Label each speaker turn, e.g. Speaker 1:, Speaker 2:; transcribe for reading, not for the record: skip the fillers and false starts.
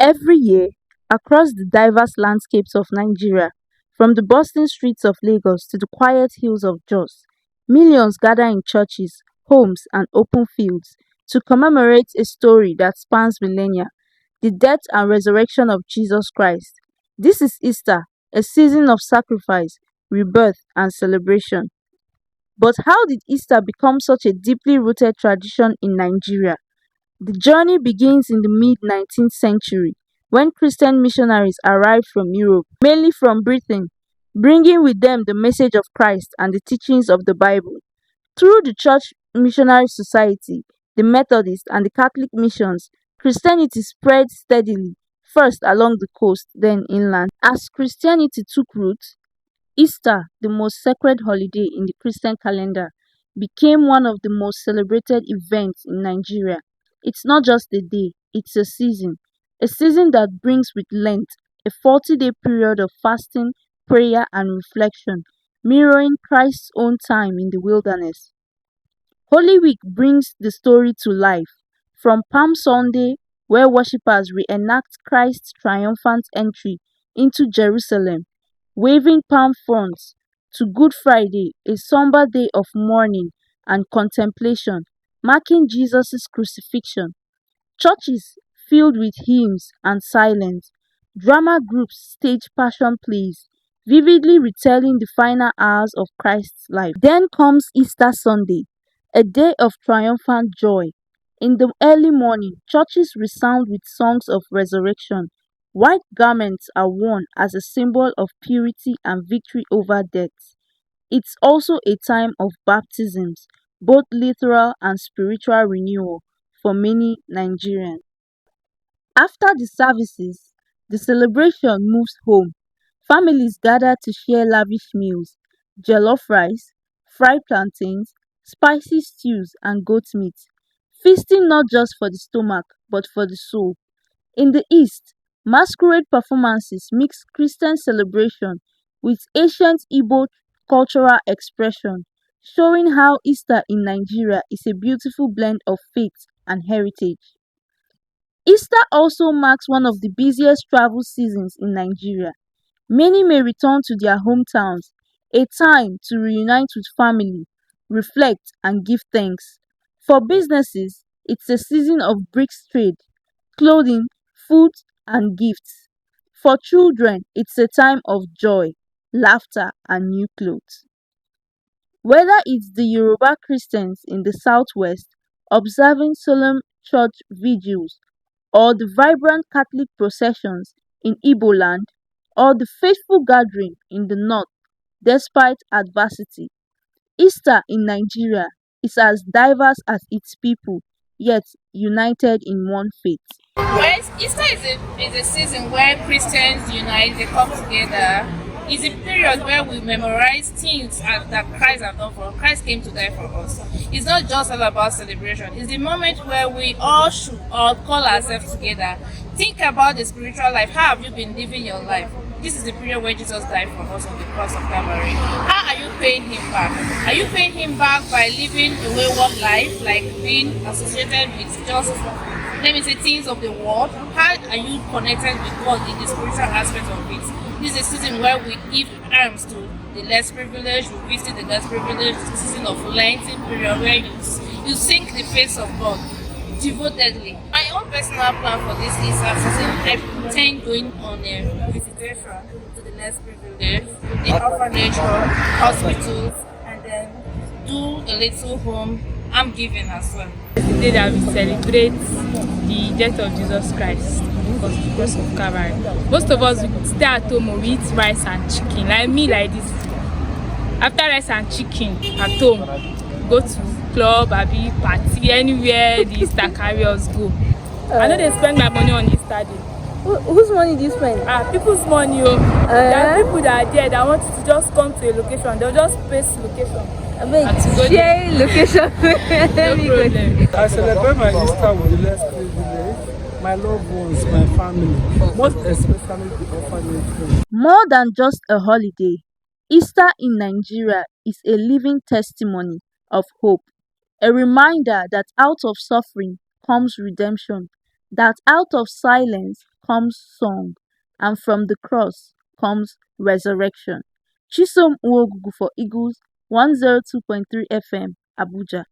Speaker 1: Every year, across the diverse landscapes of Nigeria, from the bustling streets of Lagos to the quiet hills of Jos, millions gather in churches, homes, and open fields to commemorate a story that spans millennia: the death and resurrection of Jesus Christ. This is Easter, a season of sacrifice, rebirth, and celebration. But how did Easter become such a deeply rooted tradition in Nigeria? The journey begins in the mid-19th century when Christian missionaries arrived from Europe, mainly from Britain, bringing with them the message of Christ and the teachings of the Bible. Through the Church Missionary Society, the Methodist, and the Catholic missions, Christianity spread steadily, first along the coast, then inland. As Christianity took root, Easter, the most sacred holiday in the Christian calendar, became one of the most celebrated events in Nigeria. It's not just a day, it's a season that brings with Lent, a 40-day period of fasting, prayer, and reflection, mirroring Christ's own time in the wilderness. Holy Week brings the story to life, from Palm Sunday, where worshippers reenact Christ's triumphant entry into Jerusalem, waving palm fronds, to Good Friday, a somber day of mourning and contemplation, marking Jesus' crucifixion. Churches filled with hymns and silence, drama groups stage passion plays, vividly retelling the final hours of Christ's life. Then comes Easter Sunday, a day of triumphant joy. In the early morning, churches resound with songs of resurrection. White garments are worn as a symbol of purity and victory over death. It's also a time of baptisms, both literal and spiritual renewal for many Nigerians. After the services, the celebration moves home. Families gather to share lavish meals: jollof rice, fried plantains, spicy stews, and goat meat, feasting not just for the stomach but for the soul. In the East, masquerade performances mix Christian celebration with ancient Igbo cultural expression, showing how Easter in Nigeria is a beautiful blend of faith and heritage. Easter also marks one of the busiest travel seasons in Nigeria. Many may return to their hometowns, a time to reunite with family, reflect, and give thanks. For businesses, it's a season of bricks trade, clothing, food, and gifts. For children, it's a time of joy, laughter, and new clothes. Whether it's the Yoruba Christians in the southwest observing solemn church vigils, or the vibrant Catholic processions in Igbo land, or the faithful gathering in the north despite adversity, Easter in Nigeria is as diverse as its people, yet united in one faith.
Speaker 2: Well, Easter is a season where Christians unite, they come together. It's a period where we memorize things that Christ has done for us. Christ came to die for us. It's not just all about celebration. It's the moment where we all should all call ourselves together. Think about the spiritual life. How have you been living your life? This is the period where Jesus died for us on the cross of Calvary. How are you paying him back? Are you paying him back by living a wayward life, like being associated with just, let me say, things of the world? How are you connected with God in the spiritual aspect of it? This is a season where we give alms to the less privileged, we visit the less privileged. It's a season of Lenten period where you seek the face of God devotedly. My own personal plan for this Easter season, I intend going on a visitation to the less privileged, the orphanage, hospitals, and then do a little home. I'm giving as well.
Speaker 3: It's the day that we celebrate the death of Jesus Christ because of the cross of Calvary. Most of us we stay at home and we eat rice and chicken. Like me, like this. After rice and chicken at home, go to club, abi party, anywhere the Easter carriers go. I know they spend my money on Easter day.
Speaker 1: Whose money do you spend?
Speaker 3: People's money. Oh. There are people that are there that want to just come to a location. They'll just paste location.
Speaker 1: Share location.
Speaker 3: No problem.
Speaker 4: I celebrate my Easter with the less privileged, my loved ones, my family, most especially the orphanage.
Speaker 1: More than just a holiday, Easter in Nigeria is a living testimony of hope, a reminder that out of suffering comes redemption, that out of silence comes song, and from the cross comes resurrection. Chisom Uogugu for Eagles 102.3 FM, Abuja.